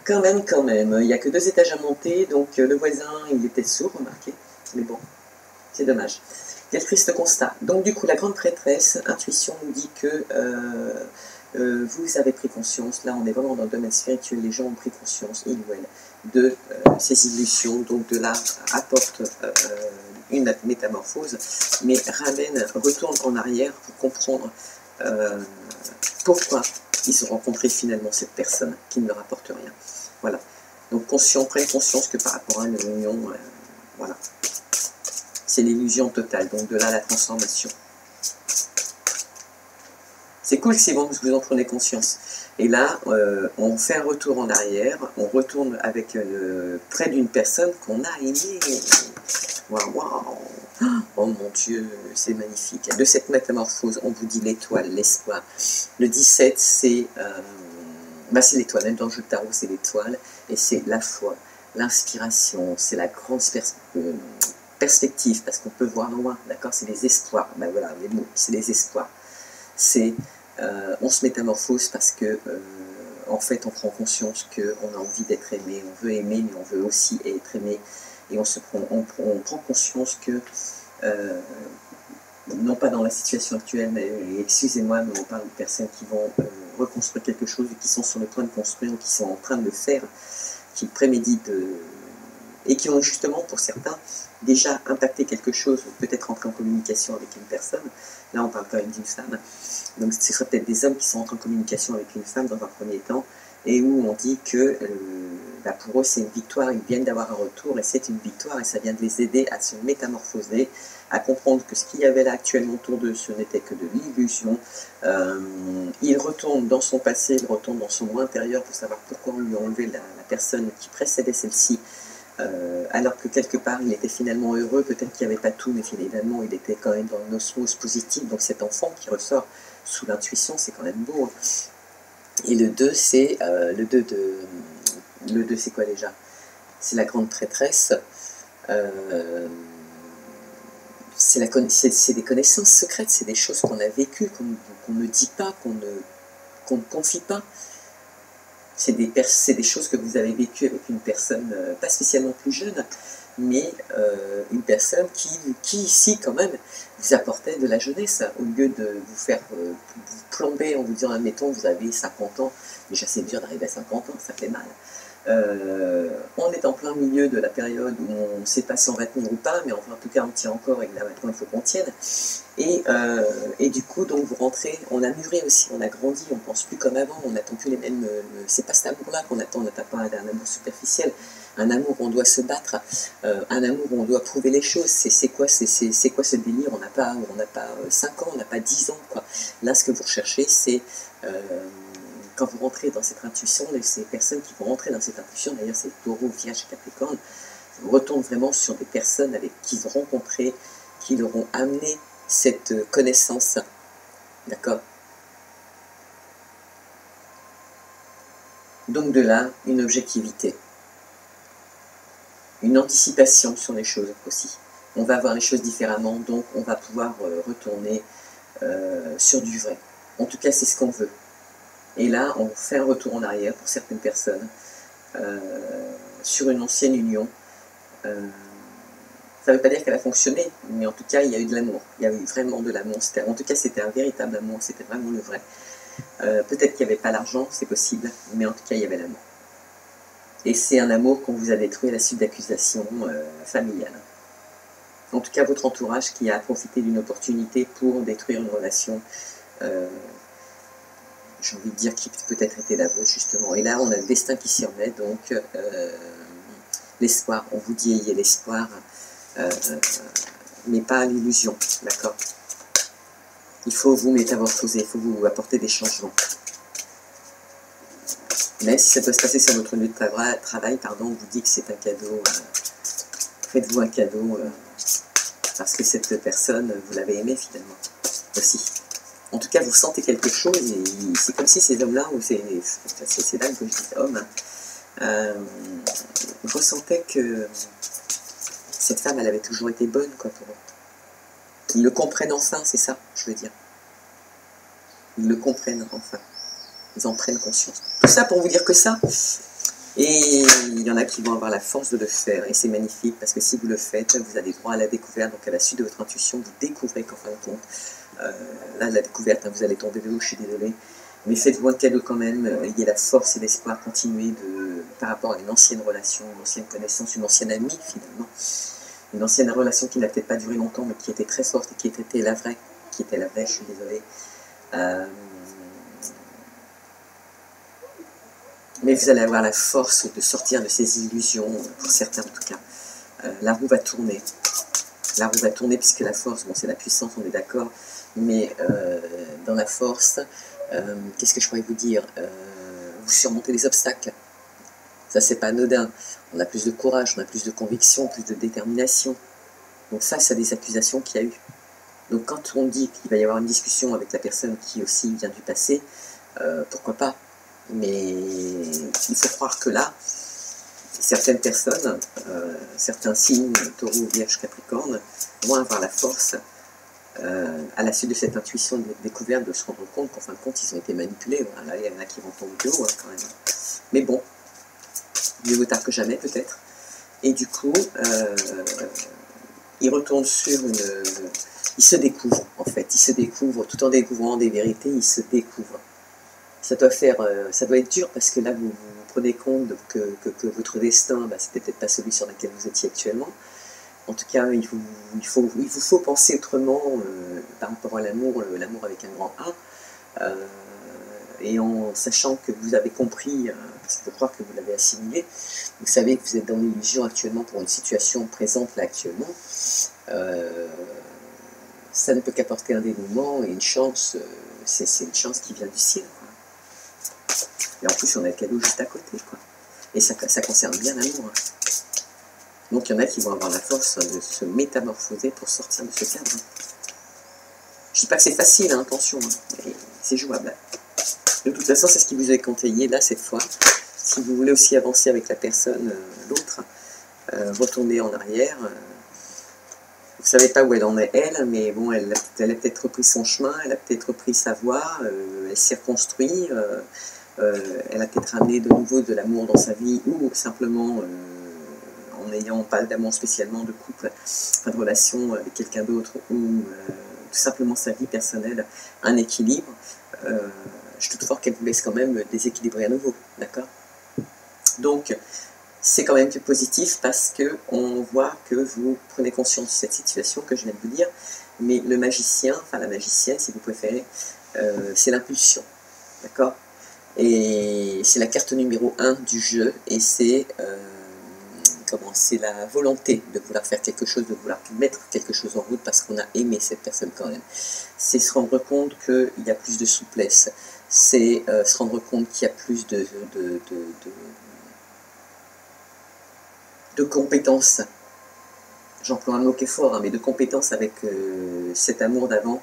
S1: Quand même, il n'y a que 2 étages à monter, donc le voisin, il était sourd, remarquez, mais bon, c'est dommage. Quel triste constat. Donc du coup, la grande prêtresse, intuition, nous dit que vous avez pris conscience, là on est vraiment dans le domaine spirituel, les gens ont pris conscience, ils ou elles, de ces illusions, donc de là apporte une métamorphose, mais retourne en arrière pour comprendre pourquoi ils ont rencontré finalement cette personne qui ne leur apporte rien. Voilà. Donc prennent conscience que par rapport à une réunion, voilà. C'est l'illusion totale, donc de là la transformation. C'est cool si vous en prenez conscience. Et là, on fait un retour en arrière, on retourne avec près d'une personne qu'on a aimée. Waouh, waouh. Oh mon Dieu, c'est magnifique. De cette métamorphose, on vous dit l'étoile, l'espoir. Le 17, c'est l'étoile, même dans le jeu de tarot, c'est l'étoile. Et c'est la foi, l'inspiration, c'est la grande perspective, parce qu'on peut voir loin, d'accord, c'est les espoirs, ben voilà, les mots, c'est les espoirs. C'est, on se métamorphose parce que, en fait, on prend conscience qu'on a envie d'être aimé, on veut aimer, mais on veut aussi être aimé, et on prend conscience que, non pas dans la situation actuelle, mais excusez-moi, mais on parle de personnes qui vont reconstruire quelque chose, et qui sont sur le point de construire, ou qui sont en train de le faire, qui préméditent et qui ont justement, pour certains, déjà impacté quelque chose, ou peut-être entré en communication avec une personne. Là, on parle quand même d'une femme. Donc, ce serait peut-être des hommes qui sont entrés en communication avec une femme dans un premier temps, et où on dit que pour eux, c'est une victoire, ils viennent d'avoir un retour, et c'est une victoire, et ça vient de les aider à se métamorphoser, à comprendre que ce qu'il y avait là actuellement autour d'eux, ce n'était que de l'illusion. Il retourne dans son passé, il retourne dans son moi intérieur pour savoir pourquoi on lui a enlevé la personne qui précédait celle-ci, alors que quelque part il était finalement heureux, peut-être qu'il n'y avait pas tout, mais finalement il était quand même dans une osmose positive, donc cet enfant qui ressort sous l'intuition, c'est quand même beau. Et le 2, c'est le 2 c'est quoi déjà? C'est la grande prêtresse, c'est des connaissances secrètes, c'est des choses qu'on a vécues, qu'on ne dit pas, qu'on ne confie pas. C'est des choses que vous avez vécues avec une personne, pas spécialement plus jeune, mais une personne qui ici, quand même, vous apportait de la jeunesse, au lieu de vous faire vous plomber en vous disant, admettons, vous avez 50 ans, déjà c'est dur d'arriver à 50 ans, ça fait mal. On est en plein milieu de la période où on ne sait pas si on va tenir ou pas, mais enfin, en tout cas on tient encore, et là maintenant il faut qu'on tienne. Et du coup, donc vous rentrez, on a mûri aussi, on a grandi, on ne pense plus comme avant, on n'attend plus les mêmes... c'est pas cet amour-là qu'on attend, on n'attend pas un amour superficiel, un amour où on doit se battre, un amour où on doit prouver les choses. C'est quoi ce délire? On n'a pas 5 ans, on n'a pas 10 ans, quoi. Là, ce que vous recherchez, c'est... quand vous rentrez dans cette intuition, ces personnes qui vont rentrer dans cette intuition, d'ailleurs c'est Taureau, Vierge, Capricorne, vous retournent vraiment sur des personnes avec qui ils ont rencontré, qui leur ont amené cette connaissance, d'accord? Donc de là, une objectivité, une anticipation sur les choses aussi. On va voir les choses différemment, donc on va pouvoir retourner sur du vrai. En tout cas, c'est ce qu'on veut. Et là, on fait un retour en arrière pour certaines personnes sur une ancienne union. Ça ne veut pas dire qu'elle a fonctionné, mais en tout cas, il y a eu de l'amour. Il y a eu vraiment de l'amour. En tout cas, c'était un véritable amour, c'était vraiment le vrai. Peut-être qu'il n'y avait pas l'argent, c'est possible, mais en tout cas, il y avait l'amour. Et c'est un amour qu'on vous a détruit à la suite d'accusations familiales. En tout cas, votre entourage qui a profité d'une opportunité pour détruire une relation, j'ai envie de dire, qui peut-être était la vôtre, justement. Et là, on a le destin qui s'y remet, donc l'espoir, on vous dit ayez l'espoir, mais pas l'illusion, d'accord? Il faut vous métamorphoser, il faut vous apporter des changements. Même si ça doit se passer sur votre lieu de travail, pardon, on vous dit que c'est un cadeau, faites-vous un cadeau, parce que cette personne, vous l'avez aimée finalement, aussi. En tout cas, vous sentez quelque chose, et c'est comme si ces hommes-là, ou c'est dames que je dis hommes, ressentaient que cette femme, elle avait toujours été bonne, quoi, pour eux. Ils le comprennent enfin, c'est ça, je veux dire. Ils le comprennent enfin. Ils en prennent conscience. Tout ça pour vous dire que ça. Et il y en a qui vont avoir la force de le faire. Et c'est magnifique parce que si vous le faites, vous avez droit à la découverte. Donc à la suite de votre intuition, vous découvrez qu'en fin de compte, là, la découverte, hein, vous allez tomber de haut, je suis désolée. Mais faites-vous un cadeau quand même. Ayez la force et l'espoir continuer par rapport à une ancienne relation, une ancienne connaissance, une ancienne amie finalement. Une ancienne relation qui n'a peut-être pas duré longtemps, mais qui était très forte et qui était la vraie. Je suis désolée. Mais vous allez avoir la force de sortir de ces illusions, pour certains en tout cas. La roue va tourner. La roue va tourner puisque la force, bon c'est la puissance, on est d'accord, mais dans la force, qu'est-ce que je pourrais vous dire, vous surmontez les obstacles. Ça c'est pas anodin. On a plus de courage, on a plus de conviction, plus de détermination. Donc face à des accusations qu'il y a eu. Donc quand on dit qu'il va y avoir une discussion avec la personne qui aussi vient du passé, pourquoi pas? Mais il faut croire que là, certaines personnes, certains signes, taureau, vierge, capricorne, vont avoir la force, à la suite de cette intuition de découverte, de se rendre compte qu'en fin de compte, ils ont été manipulés. Voilà, il y en a qui vont tomber de haut, hein, quand même. Mais bon, mieux vaut tard que jamais, peut-être. Et du coup, ils retournent sur une... Ils se découvrent, en fait. Ils se découvrent, tout en découvrant des vérités, ils se découvrent. Ça doit être dur parce que là, vous prenez compte que votre destin, bah, c'était peut-être pas celui sur lequel vous étiez actuellement. En tout cas, il vous faut penser autrement par rapport à l'amour, l'amour avec un grand A, et en sachant que vous avez compris, parce qu'il faut croire que vous l'avez assimilé, vous savez que vous êtes dans l'illusion actuellement pour une situation présente là actuellement. Ça ne peut qu'apporter un dénouement et une chance, c'est une chance qui vient du ciel, quoi. Et en plus, on a le cadeau juste à côté, quoi. Et ça concerne bien l'amour. Hein. Donc, il y en a qui vont avoir la force de se métamorphoser pour sortir de ce cadre. Hein. Je ne dis pas que c'est facile, hein, attention, hein, mais c'est jouable. De toute façon, c'est ce qui vous est conseillé là, cette fois. Si vous voulez aussi avancer avec la personne, l'autre, retournez en arrière. Vous ne savez pas où elle en est, elle, mais bon, elle a peut-être repris son chemin, elle a peut-être repris sa voie, elle s'est reconstruite. Elle a peut-être ramené de nouveau de l'amour dans sa vie, ou simplement en n'ayant pas d'amour spécialement de couple, pas de relation avec quelqu'un d'autre, ou tout simplement sa vie personnelle, un équilibre. Je doute fort qu'elle vous laisse quand même déséquilibrer à nouveau, d'accord? Donc, c'est quand même positif parce qu'on voit que vous prenez conscience de cette situation que je viens de vous dire, mais le magicien, enfin la magicienne si vous préférez, c'est l'impulsion, d'accord? Et c'est la carte numéro 1 du jeu, et c'est la volonté de vouloir faire quelque chose, de vouloir mettre quelque chose en route parce qu'on a aimé cette personne quand même. C'est se rendre compte qu'il y a plus de souplesse, c'est se rendre compte qu'il y a plus de compétences. J'emploie un mot qui est fort, hein, mais de compétences avec cet amour d'avant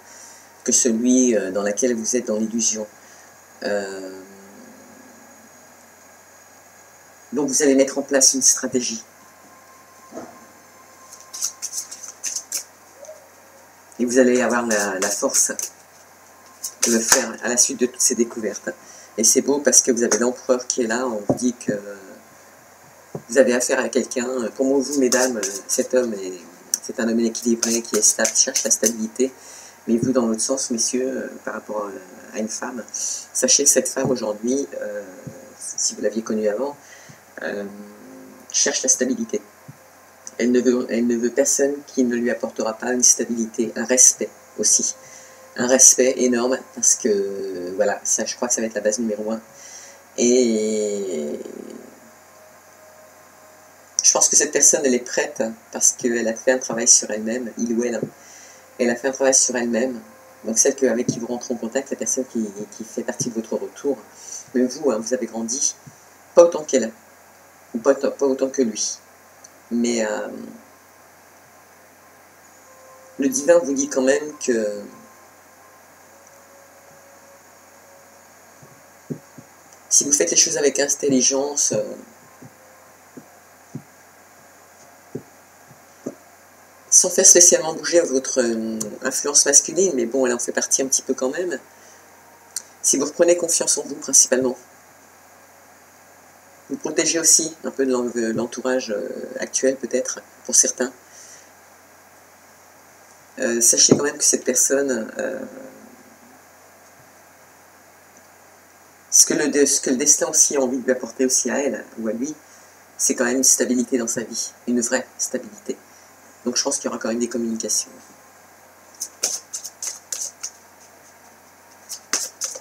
S1: que celui dans lequel vous êtes dans l'illusion. Donc vous allez mettre en place une stratégie. Et vous allez avoir la force de le faire à la suite de toutes ces découvertes. Et c'est beau parce que vous avez l'empereur qui est là, on vous dit que vous avez affaire à quelqu'un. Pour moi, vous, mesdames, cet homme, c'est un homme équilibré, qui est stable, qui cherche la stabilité. Mais vous, dans l'autre sens, messieurs, par rapport à une femme, sachez que cette femme aujourd'hui, si vous l'aviez connue avant, cherche la stabilité. Elle ne veut personne qui ne lui apportera pas une stabilité, un respect aussi. Un respect énorme parce que, voilà, ça, je crois que ça va être la base numéro 1. Et je Je pense que cette personne, elle est prête parce qu'elle a fait un travail sur elle-même, il ou elle. Elle a fait un travail sur elle-même. Donc celle avec qui vous rentrez en contact, la personne qui fait partie de votre retour, même vous, hein, vous avez grandi, pas autant qu'elle, ou pas autant que lui. Mais le divin vous dit quand même que si vous faites les choses avec intelligence, sans faire spécialement bouger votre influence masculine, mais bon, elle en fait partie un petit peu quand même, si vous reprenez confiance en vous principalement, vous protégez aussi un peu de l'entourage actuel peut-être, pour certains, sachez quand même que cette personne, ce que le destin aussi a envie de lui apporter aussi à elle ou à lui, c'est quand même une stabilité dans sa vie, une vraie stabilité. Donc je pense qu'il y aura quand même des communications.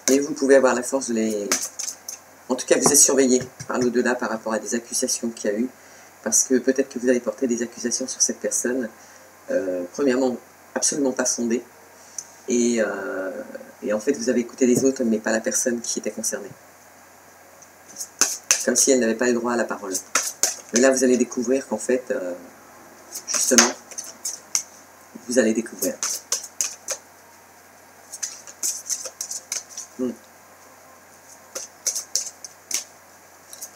S1: Mais vous pouvez avoir la force de les... En tout cas, vous êtes surveillé par l'au-delà par rapport à des accusations qu'il y a eu, parce que peut-être que vous avez porté des accusations sur cette personne, premièrement, absolument pas fondées, et en fait, vous avez écouté les autres, mais pas la personne qui était concernée. Comme si elle n'avait pas le droit à la parole. Mais là, vous allez découvrir qu'en fait, justement, vous allez découvrir.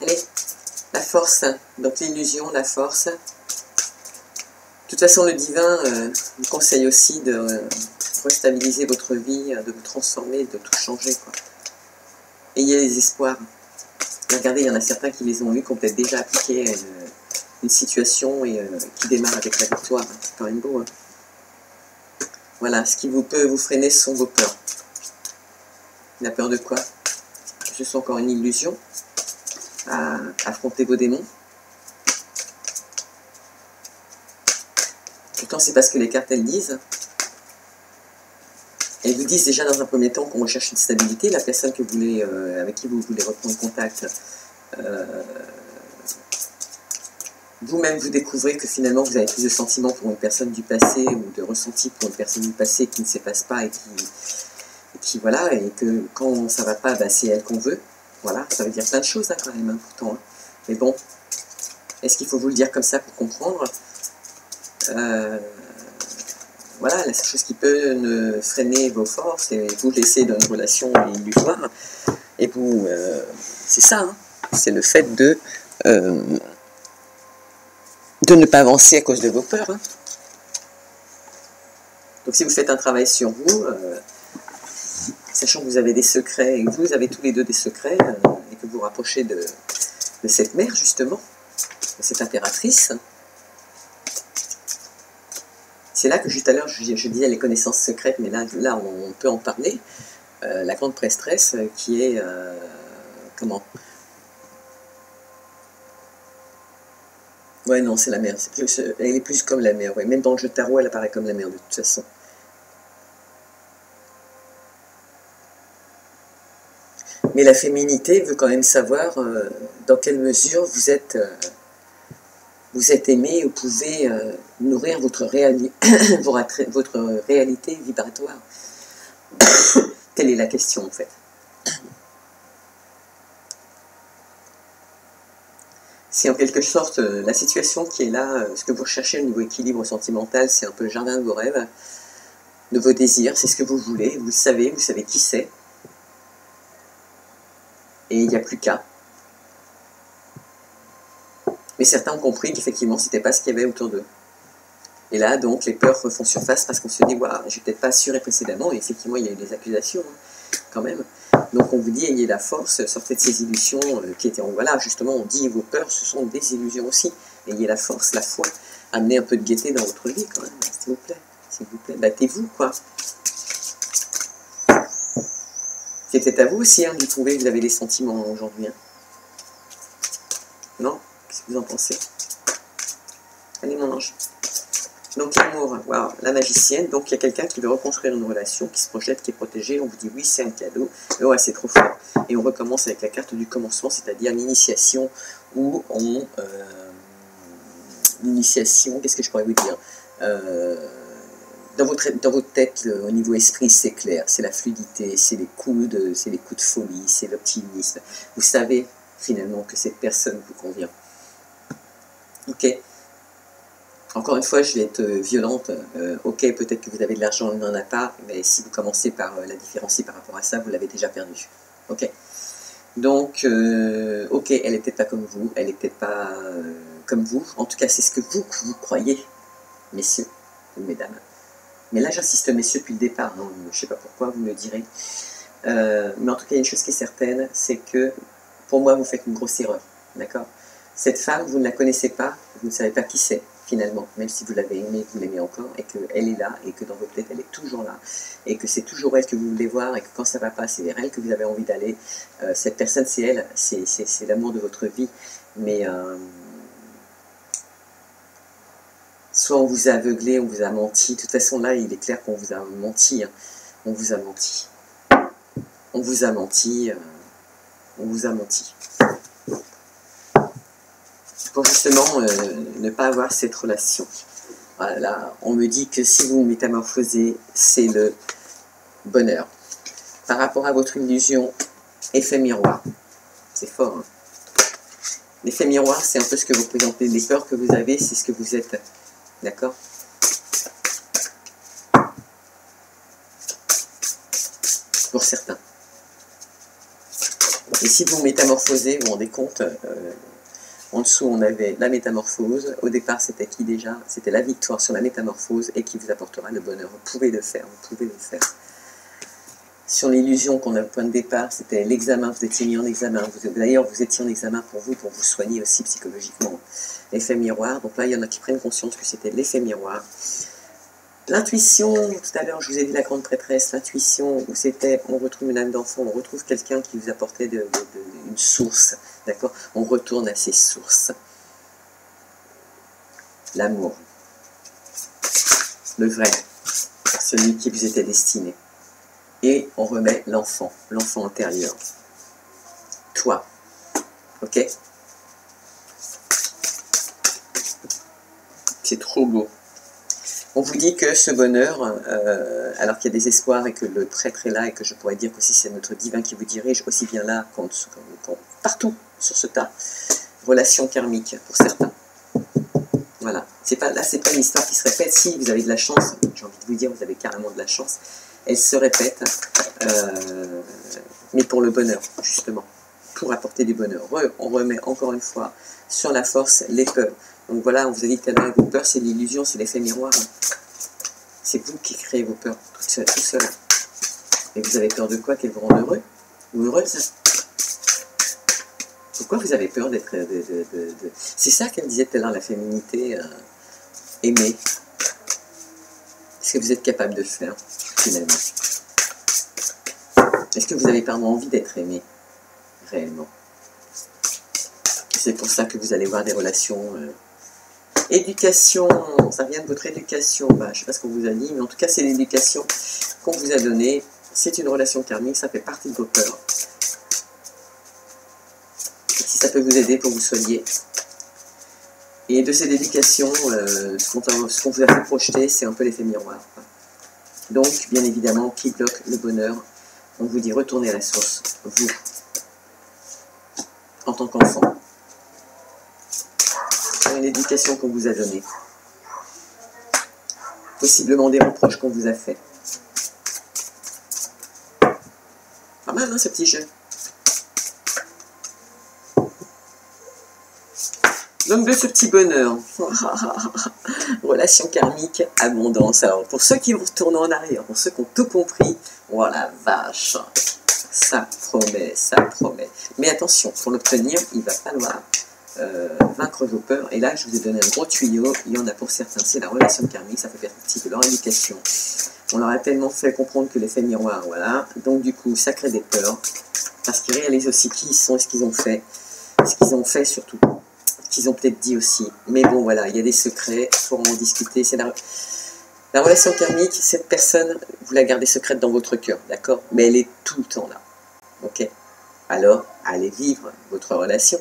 S1: Allez, la force, donc l'illusion, la force. De toute façon, le divin vous conseille aussi de restabiliser votre vie, de vous transformer, de tout changer, quoi. Ayez les espoirs. Regardez, il y en a certains qui les ont eus, qui ont peut-être déjà appliqué une situation et qui démarrent avec la victoire. C'est quand même beau, hein. Voilà, ce qui peut vous freiner, ce sont vos peurs. La peur de quoi? Ce sont encore une illusion à affronter vos démons. Pourtant, c'est parce que les cartes, elles disent. Elles vous disent déjà dans un premier temps qu'on recherche une stabilité. La personne que vous voulez, avec qui vous voulez reprendre contact, vous-même vous découvrez que finalement vous avez plus de sentiments pour une personne du passé ou de ressenti pour une personne du passé qui ne s'efface pas et qui voilà, et que quand ça va pas, bah, c'est elle qu'on veut. Voilà, ça veut dire plein de choses hein, quand même, hein, pourtant. Hein. Mais bon, est-ce qu'il faut vous le dire comme ça pour comprendre? Voilà, la seule chose qui peut freiner vos forces et vous laisser dans une relation illusoire. Et vous, c'est ça, hein, c'est le fait de ne pas avancer à cause de vos peurs. Hein. Donc si vous faites un travail sur vous, sachant que vous avez des secrets, et que vous avez tous les deux des secrets, et que vous vous rapprochez de cette mère, justement, de cette impératrice, c'est là que juste à l'heure, je disais les connaissances secrètes, mais là on peut en parler. La grande prêtresse qui est... comment? Ouais, non, c'est la mère. Elle est plus comme la mère. Ouais. Même dans le jeu de tarot, elle apparaît comme la mère de toute façon. Mais la féminité veut quand même savoir dans quelle mesure vous êtes aimé et vous pouvez nourrir votre réalité vibratoire. Telle est la question en fait. C'est en quelque sorte la situation qui est là, ce que vous recherchez au niveau équilibre sentimental, c'est un peu le jardin de vos rêves, de vos désirs, c'est ce que vous voulez, vous savez qui c'est. Et il n'y a plus qu'à. Mais certains ont compris qu'effectivement, c'était pas ce qu'il y avait autour d'eux. Et là, donc, les peurs refont surface parce qu'on se dit, waouh, j'ai peut-être pas assuré précédemment, et effectivement, il y a eu des accusations, hein, quand même. Donc, on vous dit, ayez la force, sortez de ces illusions qui étaient, voilà, justement, on dit, vos peurs, ce sont des illusions aussi. Ayez la force, la foi, amenez un peu de gaieté dans votre vie, quand même, s'il vous plaît, battez-vous, quoi. C'est peut-être à vous aussi, hein, de trouver que vous avez des sentiments aujourd'hui, hein. Non? Qu'est-ce que vous en pensez? Allez, mon ange. Donc l'amour, wow, la magicienne, donc il y a quelqu'un qui veut reconstruire une relation, qui se projette, qui est protégé, on vous dit oui c'est un cadeau, mais ouais c'est trop fort. Et on recommence avec la carte du commencement, c'est-à-dire l'initiation où on l'initiation, qu'est-ce que je pourrais vous dire? Dans votre tête, au niveau esprit, c'est clair, c'est la fluidité, c'est les coups de folie, c'est l'optimisme. Vous savez finalement que cette personne vous convient. Ok. Encore une fois, je vais être violente. Ok, peut-être que vous avez de l'argent, elle n'en a pas, mais si vous commencez par la différencier par rapport à ça, vous l'avez déjà perdu. Ok. Donc, ok, elle n'est peut-être pas comme vous, elle n'est peut-être pas comme vous. En tout cas, c'est ce que vous croyez, messieurs ou mesdames. Mais là, j'insiste, messieurs, depuis le départ. Hein, je ne sais pas pourquoi, vous me le direz. Mais en tout cas, il y a une chose qui est certaine, c'est que, pour moi, vous faites une grosse erreur. D'accord? Cette femme, vous ne la connaissez pas, vous ne savez pas qui c'est, finalement. Même si vous l'avez aimée, vous l'aimez encore, et qu'elle est là, et que dans votre tête, elle est toujours là, et que c'est toujours elle que vous voulez voir, et que quand ça ne va pas, c'est vers elle que vous avez envie d'aller. Cette personne, c'est elle, c'est l'amour de votre vie. Mais... soit on vous a aveuglé, on vous a menti. De toute façon, là, il est clair qu'on vous a menti. Hein. On vous a menti. On vous a menti. On vous a menti. Pour justement ne pas avoir cette relation. Voilà, là, on me dit que si vous vous métamorphosez, c'est le bonheur. Par rapport à votre illusion, effet miroir. C'est fort. Hein. L'effet miroir, c'est un peu ce que vous présentez. Les peurs que vous avez, c'est ce que vous êtes. D'accord? Pour certains. Et si vous métamorphosez, vous vous rendez compte, en dessous on avait la métamorphose. Au départ, c'était qui déjà? C'était la victoire sur la métamorphose et qui vous apportera le bonheur. Vous pouvez le faire, vous pouvez le faire. Sur l'illusion qu'on a au point de départ, c'était l'examen, vous étiez mis en examen. D'ailleurs, vous étiez en examen pour vous soigner aussi psychologiquement. L'effet miroir, donc là, il y en a qui prennent conscience que c'était l'effet miroir. L'intuition, tout à l'heure, je vous ai dit la grande prêtresse, l'intuition, où c'était, on retrouve une âme d'enfant, on retrouve quelqu'un qui vous apportait une source, d'accord? On retourne à ses sources. L'amour. Le vrai. Celui qui vous était destiné. Et on remet l'enfant intérieur. Toi. Ok? C'est trop beau. On vous dit que ce bonheur, alors qu'il y a des espoirs et que le prêtre est là et que je pourrais dire que si c'est notre divin qui vous dirige, aussi bien là qu'en partout sur ce tas, relation karmique pour certains. Voilà. Là, c'est pas une histoire qui se répète. Si vous avez de la chance, j'ai envie de vous dire, vous avez carrément de la chance, elle se répète, mais pour le bonheur, justement, pour apporter du bonheur. On remet encore une fois sur la force les peurs. Donc voilà, on vous a dit tout à l'heure, vos peurs, c'est l'illusion, c'est l'effet miroir. C'est vous qui créez vos peurs, tout seul. Et vous avez peur de quoi? Qu'elles vous rendent heureux ou heureuse? Pourquoi vous avez peur d'être... C'est ça qu'elle disait tout à l'heure, la féminité, aimer. Est-ce que vous êtes capable de le faire, finalement? Est-ce que vous avez pardon envie d'être aimé, réellement? C'est pour ça que vous allez voir des relations... Éducation, ça vient de votre éducation. Je ne sais pas ce qu'on vous a dit, mais en tout cas, c'est l'éducation qu'on vous a donnée. C'est une relation karmique, ça fait partie de vos peurs. Si ça peut vous aider pour que vous soyez. Et de cette éducation, ce qu'on vous a fait projeter, c'est un peu l'effet miroir. Donc, bien évidemment, qui bloque le bonheur? On vous dit retournez à la source, vous, en tant qu'enfant. Une éducation qu'on vous a donnée. Possiblement des reproches qu'on vous a fait. Pas mal, hein, ce petit jeu. Donc de ce petit bonheur, relation karmique, abondance. Alors pour ceux qui vont retourner en arrière, pour ceux qui ont tout compris, oh la vache, ça promet, ça promet. Mais attention, pour l'obtenir, il va falloir vaincre vos peurs. Et là, je vous ai donné un gros tuyau. Il y en a pour certains, c'est la relation karmique, ça fait partie de leur éducation. On leur a tellement fait comprendre que l'effet miroir, voilà. Donc du coup, ça crée des peurs, parce qu'ils réalisent aussi qui ils sont et ce qu'ils ont fait. Ce qu'ils ont fait surtout. Ce qu'ils ont peut-être dit aussi. Mais bon, voilà, il y a des secrets, il faut en discuter. C'est la relation karmique, cette personne, vous la gardez secrète dans votre cœur, d'accord? Mais elle est tout le temps là, ok? Alors, allez vivre votre relation.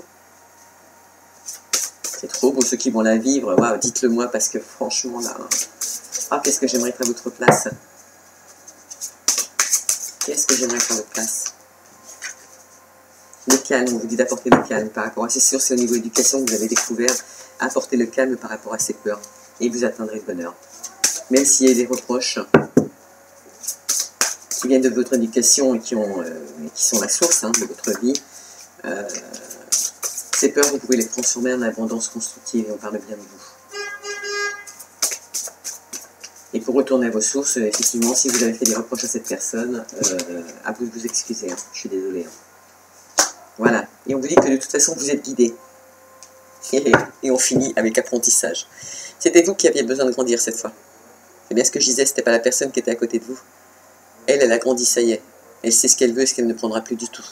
S1: C'est trop beau, ceux qui vont la vivre, wow, dites-le moi parce que franchement là, ah qu'est-ce que j'aimerais être à votre place. Qu'est-ce que j'aimerais être à votre place. Le calme, on vous dit d'apporter le calme par rapport à, c'est sûr, c'est au niveau éducation que vous avez découvert, apporter le calme par rapport à ces peurs et vous atteindrez le bonheur. Même s'il y a des reproches qui viennent de votre éducation et qui sont la source de votre vie, ces peurs, vous pouvez les transformer en abondance constructive et on parle bien de vous. Et pour retourner à vos sources, effectivement, si vous avez fait des reproches à cette personne, à vous de vous excuser, je suis désolée. Voilà, et on vous dit que de toute façon vous êtes guidé. Et on finit avec apprentissage. C'était vous qui aviez besoin de grandir cette fois. C'est bien ce que je disais, c'était pas la personne qui était à côté de vous. Elle a grandi, ça y est. Elle sait ce qu'elle veut et ce qu'elle ne prendra plus du tout.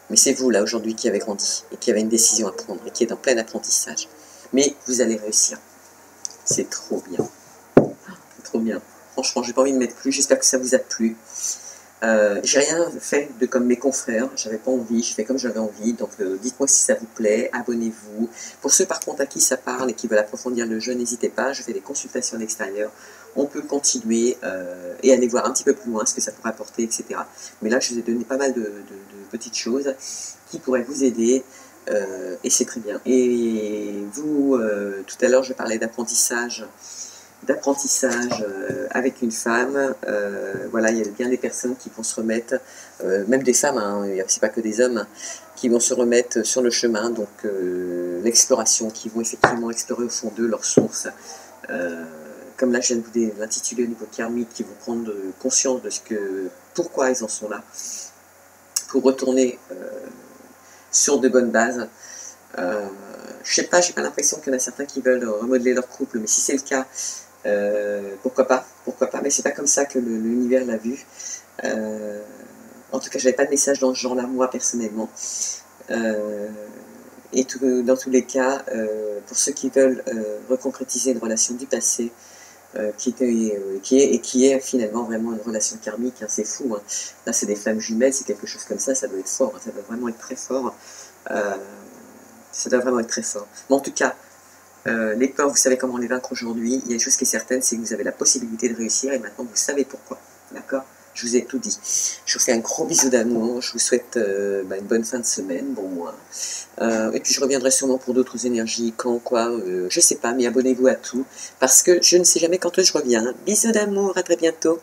S1: Mais c'est vous là aujourd'hui qui avez grandi et qui avez une décision à prendre et qui est en plein apprentissage. Mais vous allez réussir. C'est trop bien. C'est trop bien. Franchement, j'ai pas envie de mettre plus, j'espère que ça vous a plu. J'ai rien fait de comme mes confrères, j'avais pas envie, j'ai fait comme j'avais envie, donc dites-moi si ça vous plaît, abonnez-vous. Pour ceux par contre à qui ça parle et qui veulent approfondir le jeu, n'hésitez pas, je fais des consultations à l'extérieur, on peut continuer et aller voir un petit peu plus loin ce que ça pourrait apporter, etc. Mais là je vous ai donné pas mal de petites choses qui pourraient vous aider et c'est très bien. Et vous, tout à l'heure je parlais d'apprentissage avec une femme, voilà, il y a bien des personnes qui vont se remettre, même des femmes, c'est pas que des hommes, qui vont se remettre sur le chemin, donc l'exploration, qui vont effectivement explorer au fond d'eux leurs sources, comme là je viens de vous l'intituler au niveau karmique, qui vont prendre conscience de pourquoi ils en sont là, pour retourner sur de bonnes bases. Je sais pas, j'ai pas l'impression qu'il y en a certains qui veulent remodeler leur couple, mais si c'est le cas, pourquoi pas, mais c'est pas comme ça que l'univers l'a vu. En tout cas, j'avais pas de message dans ce genre-là, moi, personnellement. Et dans tous les cas, pour ceux qui veulent reconcrétiser une relation du passé, qui est finalement vraiment une relation karmique, c'est fou. Là, c'est des flammes jumelles, c'est quelque chose comme ça doit être fort, ça doit vraiment être très fort. Ça doit vraiment être très fort. Mais en tout cas, les peurs, vous savez comment les vaincre aujourd'hui. Il y a une chose qui est certaine, c'est que vous avez la possibilité de réussir et maintenant vous savez pourquoi. D'accord ? Je vous ai tout dit. Je vous fais un gros bisou d'amour. Je vous souhaite une bonne fin de semaine, bon mois. Et puis je reviendrai sûrement pour d'autres énergies, quand, quoi, je sais pas, mais abonnez-vous à tout. Parce que je ne sais jamais quand je reviens. Bisous d'amour, à très bientôt.